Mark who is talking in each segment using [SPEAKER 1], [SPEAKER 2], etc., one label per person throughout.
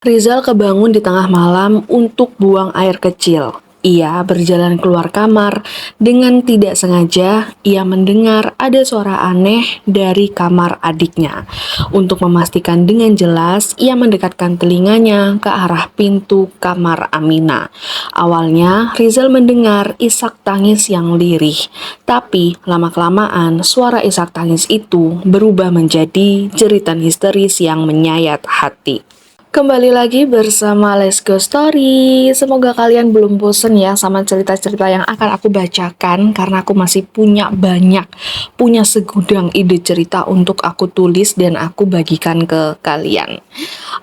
[SPEAKER 1] Rizal kebangun di tengah malam untuk buang air kecil. Ia berjalan keluar kamar. Dengan tidak sengaja, ia mendengar ada suara aneh dari kamar adiknya. Untuk memastikan dengan jelas, ia mendekatkan telinganya ke arah pintu kamar Amina. Awalnya, Rizal mendengar isak tangis yang lirih. Tapi, lama-kelamaan, suara isak tangis itu berubah menjadi jeritan histeris yang menyayat hati. Kembali lagi bersama Let's Go Story. Semoga kalian belum bosen ya sama cerita-cerita yang akan aku bacakan, karena aku masih punya segudang ide cerita untuk aku tulis dan aku bagikan ke kalian.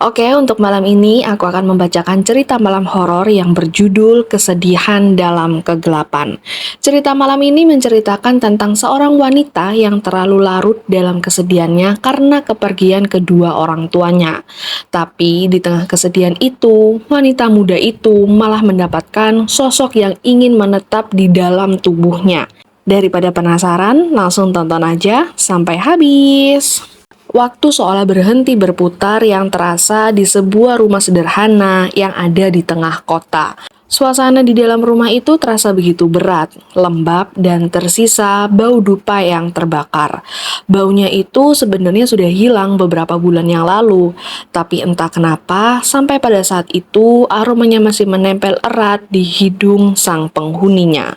[SPEAKER 1] Oke, untuk malam ini aku akan membacakan cerita malam horor yang berjudul Kesedihan dalam Kegelapan. Cerita malam ini menceritakan tentang seorang wanita yang terlalu larut dalam kesedihannya karena kepergian kedua orang tuanya. Tapi di tengah kesedihan itu, wanita muda itu malah mendapatkan sosok yang ingin menetap di dalam tubuhnya. Daripada penasaran, langsung tonton aja sampai habis. Waktu seolah berhenti berputar yang terasa di sebuah rumah sederhana yang ada di tengah kota. Suasana di dalam rumah itu terasa begitu berat, lembab, dan tersisa bau dupa yang terbakar. Baunya itu sebenarnya sudah hilang beberapa bulan yang lalu, tapi entah kenapa sampai pada saat itu aromanya masih menempel erat di hidung sang penghuninya.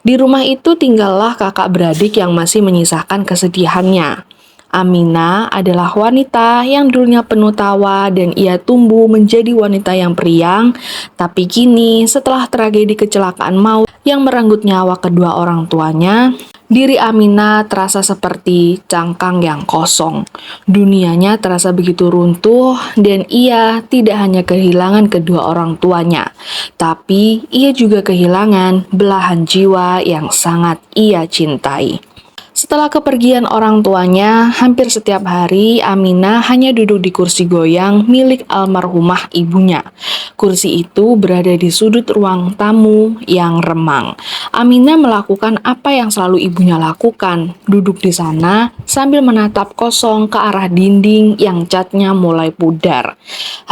[SPEAKER 1] Di rumah itu tinggallah kakak beradik yang masih menyisakan kesedihannya. Amina adalah wanita yang dulunya penuh tawa dan ia tumbuh menjadi wanita yang periang, tapi kini setelah tragedi kecelakaan maut yang merenggut nyawa kedua orang tuanya, diri Amina terasa seperti cangkang yang kosong. Dunianya terasa begitu runtuh dan ia tidak hanya kehilangan kedua orang tuanya, tapi ia juga kehilangan belahan jiwa yang sangat ia cintai. Setelah kepergian orang tuanya, hampir setiap hari Aminah hanya duduk di kursi goyang milik almarhumah ibunya. Kursi itu berada di sudut ruang tamu yang remang. Aminah melakukan apa yang selalu ibunya lakukan, duduk di sana sambil menatap kosong ke arah dinding yang catnya mulai pudar.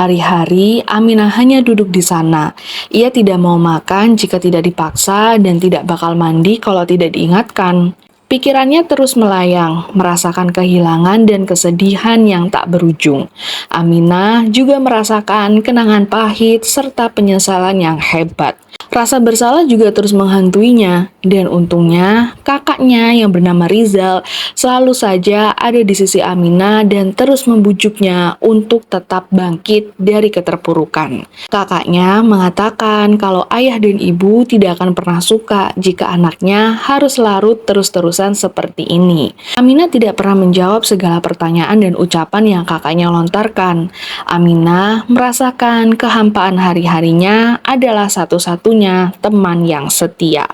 [SPEAKER 1] Hari-hari Aminah hanya duduk di sana. Ia tidak mau makan jika tidak dipaksa dan tidak bakal mandi kalau tidak diingatkan. Pikirannya terus melayang, merasakan kehilangan dan kesedihan yang tak berujung. Aminah juga merasakan kenangan pahit serta penyesalan yang hebat. Rasa bersalah juga terus menghantuinya, dan untungnya kakaknya yang bernama Rizal selalu saja ada di sisi Aminah dan terus membujuknya untuk tetap bangkit dari keterpurukan. Kakaknya mengatakan kalau ayah dan ibu tidak akan pernah suka jika anaknya harus larut terus-terusan seperti ini. Aminah tidak pernah menjawab segala pertanyaan dan ucapan yang kakaknya lontarkan. Aminah merasakan kehampaan hari-harinya adalah satu-satunya teman yang setia.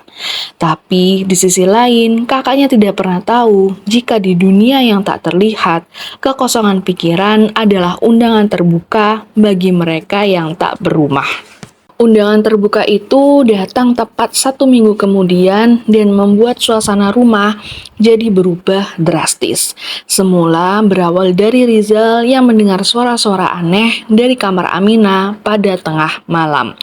[SPEAKER 1] Tapi di sisi lain, kakaknya tidak pernah tahu jika di dunia yang tak terlihat, kekosongan pikiran adalah undangan terbuka bagi mereka yang tak berumah. Undangan terbuka itu datang tepat 1 minggu kemudian dan membuat suasana rumah jadi berubah drastis. Semula berawal dari Rizal yang mendengar suara-suara aneh dari kamar Aminah pada tengah malam.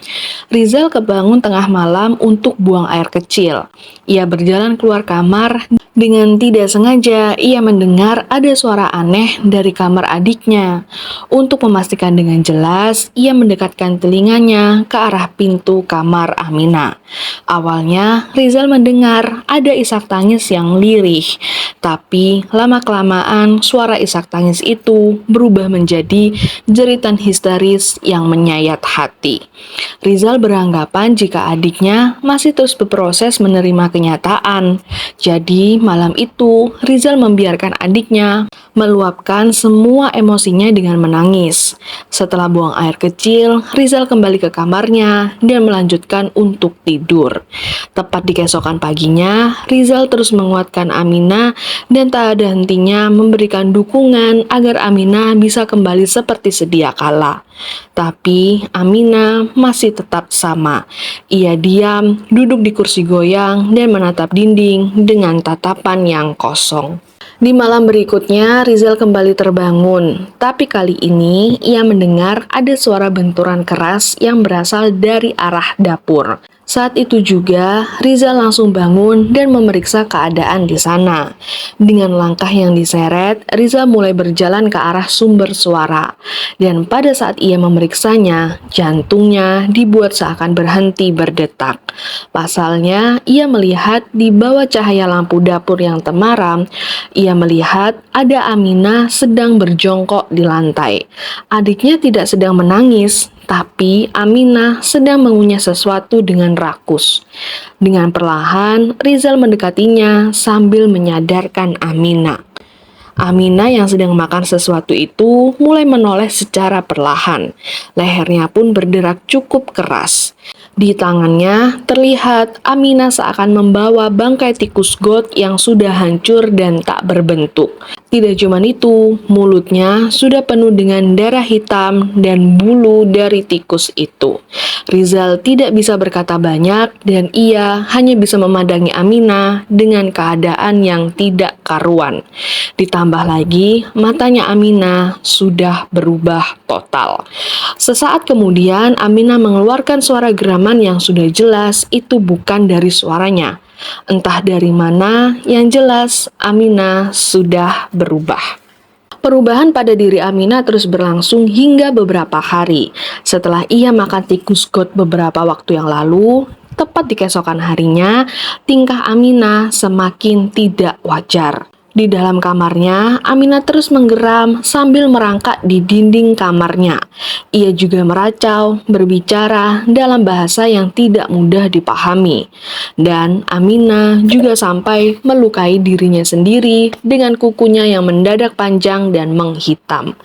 [SPEAKER 1] Rizal kebangun tengah malam untuk buang air kecil. Ia berjalan keluar kamar. Dengan tidak sengaja, ia mendengar ada suara aneh dari kamar adiknya. Untuk memastikan dengan jelas, ia mendekatkan telinganya ke arah pintu kamar Aminah. Awalnya, Rizal mendengar ada isak tangis yang lirih, tapi lama-kelamaan suara isak tangis itu berubah menjadi jeritan histeris yang menyayat hati. Rizal beranggapan jika adiknya masih terus berproses menerima kenyataan. Jadi, malam itu, Rizal membiarkan adiknya meluapkan semua emosinya dengan menangis. Setelah buang air kecil, Rizal kembali ke kamarnya dan melanjutkan untuk tidur. Tepat di keesokan paginya, Rizal terus menguatkan Aminah dan tak ada hentinya memberikan dukungan agar Aminah bisa kembali seperti sedia kala. Tapi Aminah masih tetap sama. Ia diam, duduk di kursi goyang dan menatap dinding dengan tatapan yang kosong. Di malam berikutnya, Rizal kembali terbangun, tapi kali ini ia mendengar ada suara benturan keras yang berasal dari arah dapur. Saat itu juga, Rizal langsung bangun dan memeriksa keadaan di sana. Dengan langkah yang diseret, Rizal mulai berjalan ke arah sumber suara. Dan pada saat ia memeriksanya, jantungnya dibuat seakan berhenti berdetak. Pasalnya, ia melihat di bawah cahaya lampu dapur yang temaram, ia melihat ada Aminah sedang berjongkok di lantai. Adiknya tidak sedang menangis, tapi Aminah sedang mengunyah sesuatu dengan rakus. Dengan perlahan, Rizal mendekatinya sambil menyadarkan Aminah. Aminah yang sedang makan sesuatu itu mulai menoleh secara perlahan. Lehernya pun berderak cukup keras. Di tangannya terlihat Aminah seakan membawa bangkai tikus got yang sudah hancur dan tak berbentuk. Tidak cuma itu, mulutnya sudah penuh dengan darah hitam dan bulu dari tikus itu. Rizal tidak bisa berkata banyak dan ia hanya bisa memandangi Aminah dengan keadaan yang tidak karuan. Ditambah lagi, matanya Aminah sudah berubah total. Sesaat kemudian, Aminah mengeluarkan suara geraman yang sudah jelas itu bukan dari suaranya. Entah dari mana, yang jelas Aminah sudah berubah. Perubahan pada diri Aminah terus berlangsung hingga beberapa hari. Setelah ia makan tikus got beberapa waktu yang lalu, tepat di keesokan harinya, tingkah Aminah semakin tidak wajar. Di dalam kamarnya, Aminah terus menggeram sambil merangkak di dinding kamarnya. Ia juga meracau, berbicara dalam bahasa yang tidak mudah dipahami. Dan Aminah juga sampai melukai dirinya sendiri dengan kukunya yang mendadak panjang dan menghitam.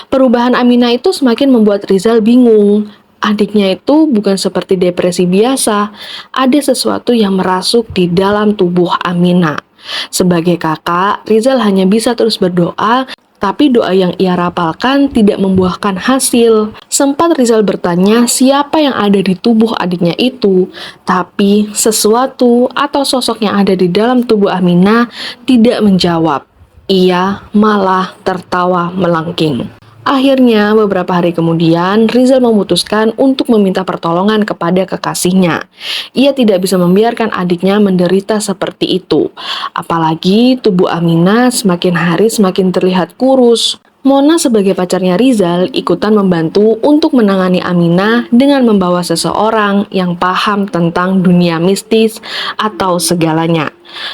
[SPEAKER 1] Perubahan Aminah itu semakin membuat Rizal bingung. Adiknya itu bukan seperti depresi biasa, ada sesuatu yang merasuk di dalam tubuh Aminah. Sebagai kakak, Rizal hanya bisa terus berdoa, tapi doa yang ia rapalkan tidak membuahkan hasil. Sempat Rizal bertanya siapa yang ada di tubuh adiknya itu, tapi sesuatu atau sosok yang ada di dalam tubuh Aminah tidak menjawab. Ia malah tertawa melengking. Akhirnya, beberapa hari kemudian, Rizal memutuskan untuk meminta pertolongan kepada kekasihnya. Ia tidak bisa membiarkan adiknya menderita seperti itu. Apalagi tubuh Aminah semakin hari semakin terlihat kurus. Mona sebagai pacarnya Rizal ikutan membantu untuk menangani Aminah dengan membawa seseorang yang paham tentang dunia mistis atau segalanya.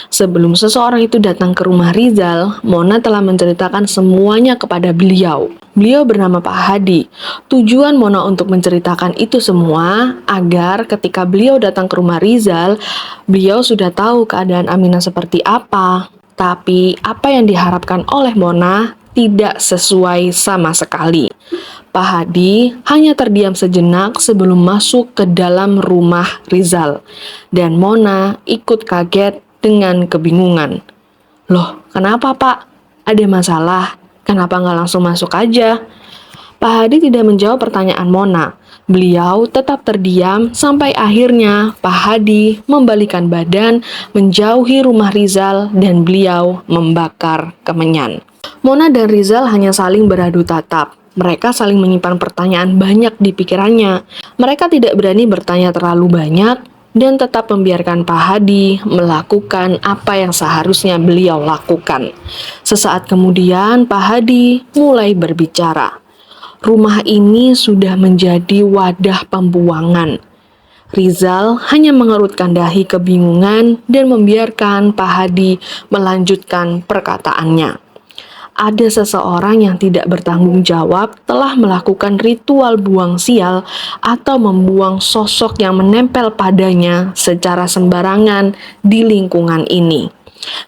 [SPEAKER 1] Sebelum seseorang itu datang ke rumah Rizal, Mona telah menceritakan semuanya kepada beliau. Beliau bernama Pak Hadi. Tujuan Mona untuk menceritakan itu semua agar ketika beliau datang ke rumah Rizal, beliau sudah tahu keadaan Aminah seperti apa. Tapi apa yang diharapkan oleh Mona tidak sesuai sama sekali. Pak Hadi hanya terdiam sejenak sebelum masuk ke dalam rumah Rizal. Dan Mona ikut kaget dengan kebingungan. Loh, kenapa Pak? Ada masalah? Kenapa nggak langsung masuk aja? Pak Hadi tidak menjawab pertanyaan Mona. Beliau tetap terdiam sampai akhirnya Pak Hadi membalikan badan, menjauhi rumah Rizal, dan beliau membakar kemenyan. Mona dan Rizal hanya saling beradu tatap. Mereka saling menyimpan pertanyaan banyak di pikirannya. Mereka tidak berani bertanya terlalu banyak dan tetap membiarkan Pak Hadi melakukan apa yang seharusnya beliau lakukan. Sesaat kemudian Pak Hadi mulai berbicara. Rumah ini sudah menjadi wadah pembuangan. Rizal hanya mengerutkan dahi kebingungan dan membiarkan Pak Hadi melanjutkan perkataannya. Ada seseorang yang tidak bertanggung jawab telah melakukan ritual buang sial atau membuang sosok yang menempel padanya secara sembarangan di lingkungan ini.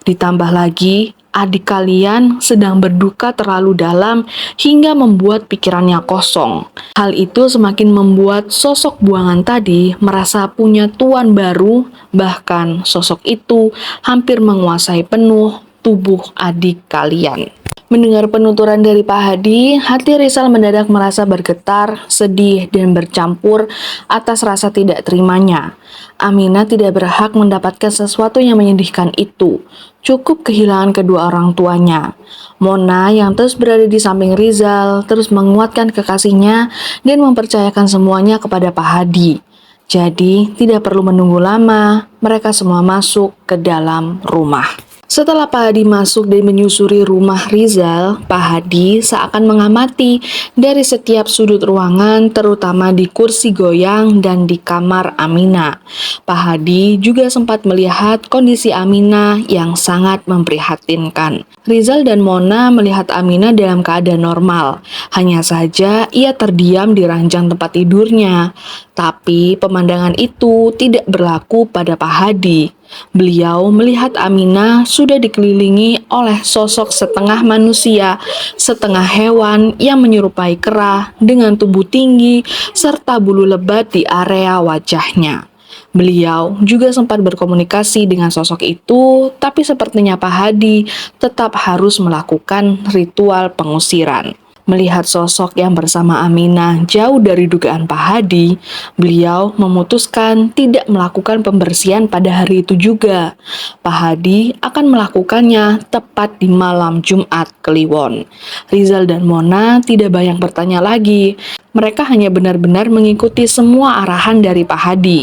[SPEAKER 1] Ditambah lagi, adik kalian sedang berduka terlalu dalam hingga membuat pikirannya kosong. Hal itu semakin membuat sosok buangan tadi merasa punya tuan baru, bahkan sosok itu hampir menguasai penuh tubuh adik kalian. Mendengar penuturan dari Pak Hadi, hati Rizal mendadak merasa bergetar, sedih, dan bercampur atas rasa tidak terimanya. Aminah tidak berhak mendapatkan sesuatu yang menyedihkan itu. Cukup kehilangan kedua orang tuanya. Mona yang terus berada di samping Rizal, terus menguatkan kekasihnya dan mempercayakan semuanya kepada Pak Hadi. Jadi, tidak perlu menunggu lama, mereka semua masuk ke dalam rumah. Setelah Pak Hadi masuk dan menyusuri rumah Rizal, Pak Hadi seakan mengamati dari setiap sudut ruangan, terutama di kursi goyang dan di kamar Aminah. Pak Hadi juga sempat melihat kondisi Aminah yang sangat memprihatinkan. Rizal dan Mona melihat Aminah dalam keadaan normal, hanya saja ia terdiam di ranjang tempat tidurnya. Tapi pemandangan itu tidak berlaku pada Pak Hadi. Beliau melihat Aminah sudah dikelilingi oleh sosok setengah manusia, setengah hewan yang menyerupai kera dengan tubuh tinggi serta bulu lebat di area wajahnya. Beliau juga sempat berkomunikasi dengan sosok itu, tapi sepertinya Pak Hadi tetap harus melakukan ritual pengusiran. Melihat sosok yang bersama Aminah jauh dari dugaan Pak Hadi, beliau memutuskan tidak melakukan pembersihan pada hari itu juga. Pak Hadi akan melakukannya tepat di malam Jumat Kliwon. Rizal dan Mona tidak banyak bertanya lagi. Mereka hanya benar-benar mengikuti semua arahan dari Pak Hadi.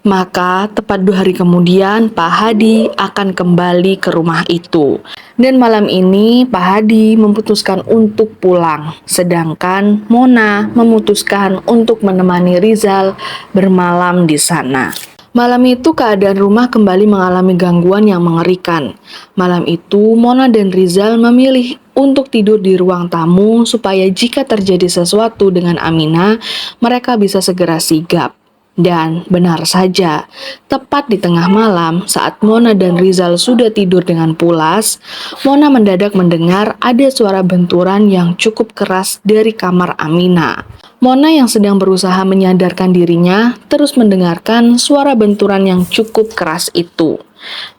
[SPEAKER 1] Maka tepat 2 hari kemudian Pak Hadi akan kembali ke rumah itu. Dan malam ini Pak Hadi memutuskan untuk pulang. Sedangkan Mona memutuskan untuk menemani Rizal bermalam di sana. Malam itu keadaan rumah kembali mengalami gangguan yang mengerikan. Malam itu Mona dan Rizal memilih untuk tidur di ruang tamu supaya jika terjadi sesuatu dengan Aminah, mereka bisa segera sigap. Dan benar saja, tepat di tengah malam saat Mona dan Rizal sudah tidur dengan pulas, Mona mendadak mendengar ada suara benturan yang cukup keras dari kamar Aminah. Mona yang sedang berusaha menyadarkan dirinya terus mendengarkan suara benturan yang cukup keras itu.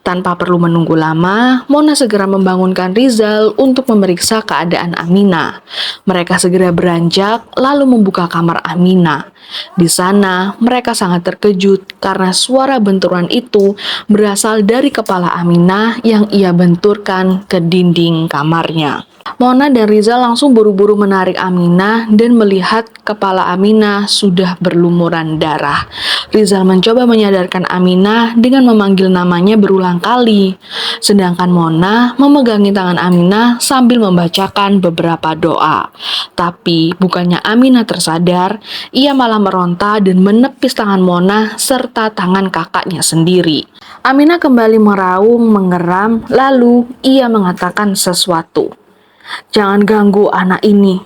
[SPEAKER 1] Tanpa perlu menunggu lama, Mona segera membangunkan Rizal untuk memeriksa keadaan Aminah. Mereka segera beranjak lalu membuka kamar Aminah. Di sana, mereka sangat terkejut karena suara benturan itu berasal dari kepala Aminah yang ia benturkan ke dinding kamarnya. Mona dan Rizal langsung buru-buru menarik Aminah dan melihat kepala Aminah sudah berlumuran darah. Rizal mencoba menyadarkan Aminah dengan memanggil namanya berulang kali. Sedangkan Mona memegangi tangan Aminah sambil membacakan beberapa doa. Tapi bukannya Aminah tersadar, ia malah meronta dan menepis tangan Mona serta tangan kakaknya sendiri. Aminah kembali meraung, mengeram, lalu ia mengatakan sesuatu. "Jangan ganggu anak ini.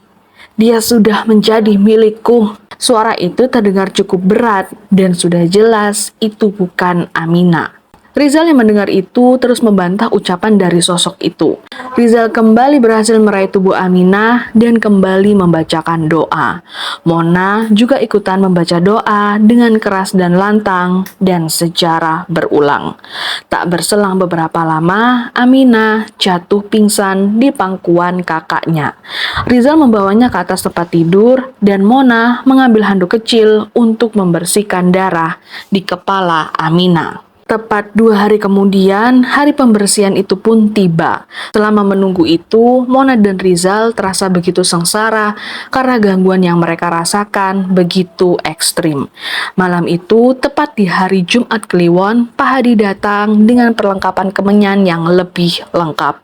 [SPEAKER 1] Dia sudah menjadi milikku." Suara itu terdengar cukup berat dan sudah jelas itu bukan Aminah. Rizal yang mendengar itu terus membantah ucapan dari sosok itu. Rizal kembali berhasil meraih tubuh Aminah dan kembali membacakan doa. Mona juga ikutan membaca doa dengan keras dan lantang dan secara berulang. Tak berselang beberapa lama, Aminah jatuh pingsan di pangkuan kakaknya. Rizal membawanya ke atas tempat tidur dan Mona mengambil handuk kecil untuk membersihkan darah di kepala Aminah. Tepat 2 hari kemudian, hari pembersihan itu pun tiba. Selama menunggu itu, Mona dan Rizal terasa begitu sengsara karena gangguan yang mereka rasakan begitu ekstrim. Malam itu, tepat di hari Jumat Kliwon, Pak Hadi datang dengan perlengkapan kemenyan yang lebih lengkap.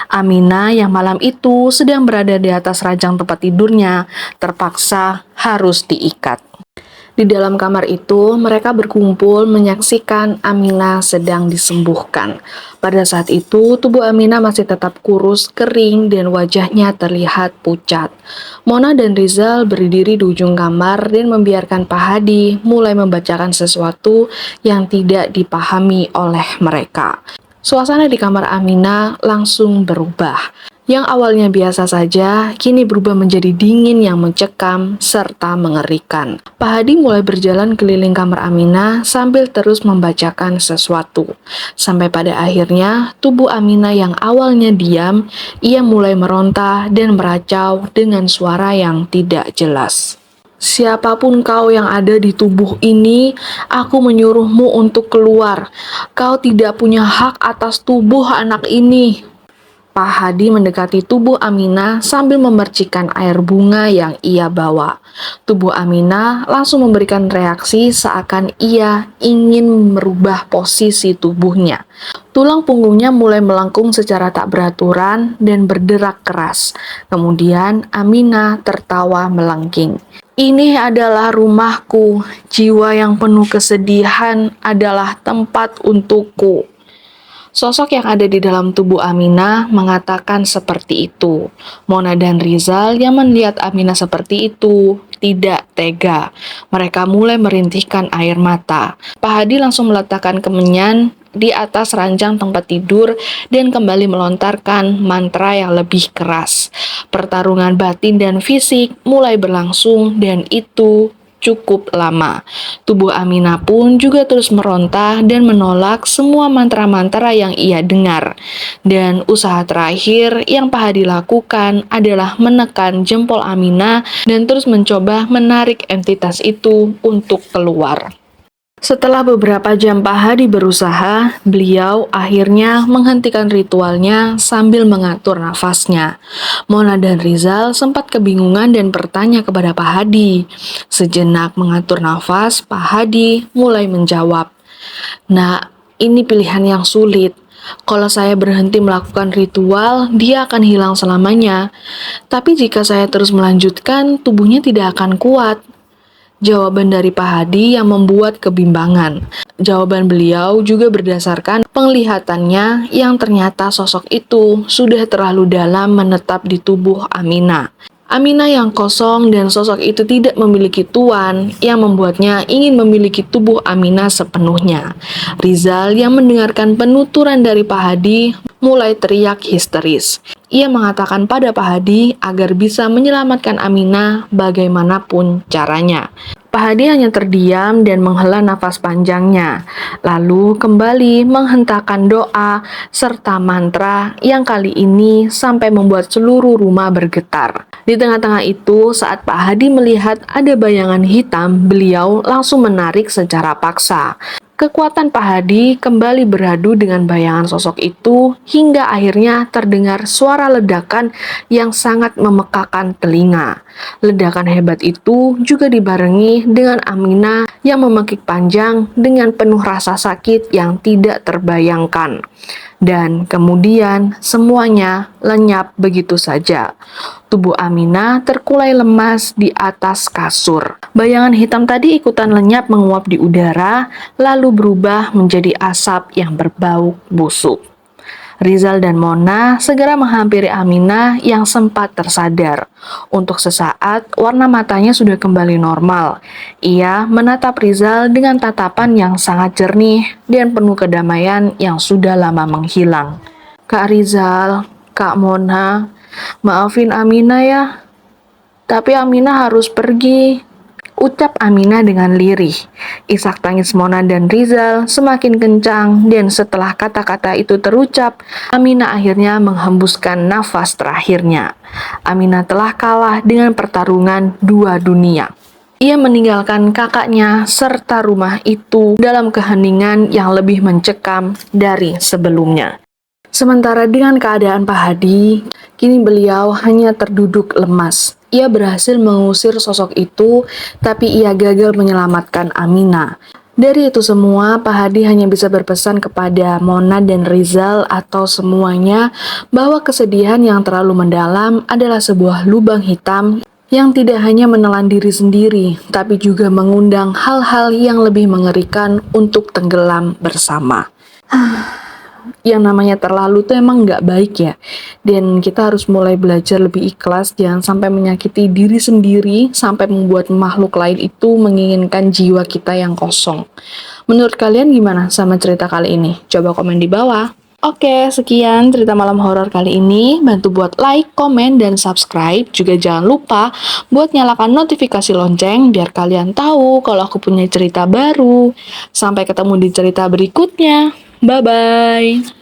[SPEAKER 1] Aminah yang malam itu sedang berada di atas ranjang tempat tidurnya, terpaksa harus diikat. Di dalam kamar itu, mereka berkumpul menyaksikan Aminah sedang disembuhkan. Pada saat itu, tubuh Aminah masih tetap kurus, kering, dan wajahnya terlihat pucat. Mona dan Rizal berdiri di ujung kamar dan membiarkan Pak Hadi mulai membacakan sesuatu yang tidak dipahami oleh mereka. Suasana di kamar Aminah langsung berubah. Yang awalnya biasa saja, kini berubah menjadi dingin yang mencekam serta mengerikan. Pak Hadi mulai berjalan keliling kamar Aminah sambil terus membacakan sesuatu. Sampai pada akhirnya, tubuh Aminah yang awalnya diam, ia mulai meronta dan meracau dengan suara yang tidak jelas. Siapapun kau yang ada di tubuh ini, aku menyuruhmu untuk keluar. Kau tidak punya hak atas tubuh anak ini. Pak Hadi mendekati tubuh Aminah sambil memercikkan air bunga yang ia bawa. Tubuh Aminah langsung memberikan reaksi seakan ia ingin merubah posisi tubuhnya. Tulang punggungnya mulai melengkung secara tak beraturan dan berderak keras. Kemudian Aminah tertawa melengking. Ini adalah rumahku, jiwa yang penuh kesedihan adalah tempat untukku. Sosok yang ada di dalam tubuh Aminah mengatakan seperti itu. Mona dan Rizal yang melihat Aminah seperti itu tidak tega. Mereka mulai merintihkan air mata. Pak Hadi langsung meletakkan kemenyan di atas ranjang tempat tidur dan kembali melontarkan mantra yang lebih keras. Pertarungan batin dan fisik mulai berlangsung dan itu cukup lama. Tubuh Aminah pun juga terus meronta dan menolak semua mantra-mantra yang ia dengar. Dan usaha terakhir yang Pak Hadi lakukan adalah menekan jempol Aminah dan terus mencoba menarik entitas itu untuk keluar. Setelah beberapa jam Pak Hadi berusaha, beliau akhirnya menghentikan ritualnya sambil mengatur nafasnya. Mona dan Rizal sempat kebingungan dan bertanya kepada Pak Hadi. Sejenak mengatur nafas, Pak Hadi mulai menjawab, "Nah, ini pilihan yang sulit. Kalau saya berhenti melakukan ritual, dia akan hilang selamanya. Tapi jika saya terus melanjutkan, tubuhnya tidak akan kuat." Jawaban dari Pak Hadi yang membuat kebimbangan. Jawaban beliau juga berdasarkan penglihatannya yang ternyata sosok itu sudah terlalu dalam menetap di tubuh Aminah. Aminah yang kosong dan sosok itu tidak memiliki tuan yang membuatnya ingin memiliki tubuh Aminah sepenuhnya. Rizal yang mendengarkan penuturan dari Pak Hadi mulai teriak histeris. Ia mengatakan pada Pak Hadi agar bisa menyelamatkan Aminah bagaimanapun caranya. Pak Hadi hanya terdiam dan menghela nafas panjangnya, lalu kembali menghentakkan doa serta mantra yang kali ini sampai membuat seluruh rumah bergetar. Di tengah-tengah itu, saat Pak Hadi melihat ada bayangan hitam, beliau langsung menarik secara paksa. Kekuatan Pak Hadi kembali beradu dengan bayangan sosok itu hingga akhirnya terdengar suara ledakan yang sangat memekakan telinga. Ledakan hebat itu juga dibarengi dengan Aminah yang memekik panjang dengan penuh rasa sakit yang tidak terbayangkan. Dan kemudian semuanya lenyap begitu saja. Tubuh Aminah terkulai lemas di atas kasur. Bayangan hitam tadi ikutan lenyap menguap di udara, lalu berubah menjadi asap yang berbau busuk. Rizal dan Mona segera menghampiri Aminah yang sempat tersadar. Untuk sesaat, warna matanya sudah kembali normal. Ia menatap Rizal dengan tatapan yang sangat jernih dan penuh kedamaian yang sudah lama menghilang. "Kak Rizal, Kak Mona, maafin Aminah ya, tapi Aminah harus pergi," ucap Aminah dengan lirih. Isak tangis Mona dan Rizal semakin kencang dan setelah kata-kata itu terucap, Aminah akhirnya menghembuskan nafas terakhirnya. Aminah telah kalah dengan pertarungan dua dunia. Ia meninggalkan kakaknya serta rumah itu dalam keheningan yang lebih mencekam dari sebelumnya. Sementara dengan keadaan Pak Hadi, kini beliau hanya terduduk lemas. Ia berhasil mengusir sosok itu, tapi ia gagal menyelamatkan Aminah. Dari itu semua, Pak Hadi hanya bisa berpesan kepada Mona dan Rizal atau semuanya bahwa kesedihan yang terlalu mendalam adalah sebuah lubang hitam yang tidak hanya menelan diri sendiri, tapi juga mengundang hal-hal yang lebih mengerikan untuk tenggelam bersama. Yang namanya terlalu tuh emang nggak baik ya, dan kita harus mulai belajar lebih ikhlas, jangan sampai menyakiti diri sendiri sampai membuat makhluk lain itu menginginkan jiwa kita yang kosong. Menurut kalian gimana sama cerita kali ini? Coba komen di bawah. Oke, sekian cerita malam horor kali ini. Bantu buat like, komen, dan subscribe. Juga jangan lupa buat nyalakan notifikasi lonceng biar kalian tahu kalau aku punya cerita baru. Sampai ketemu di cerita berikutnya. Bye-bye.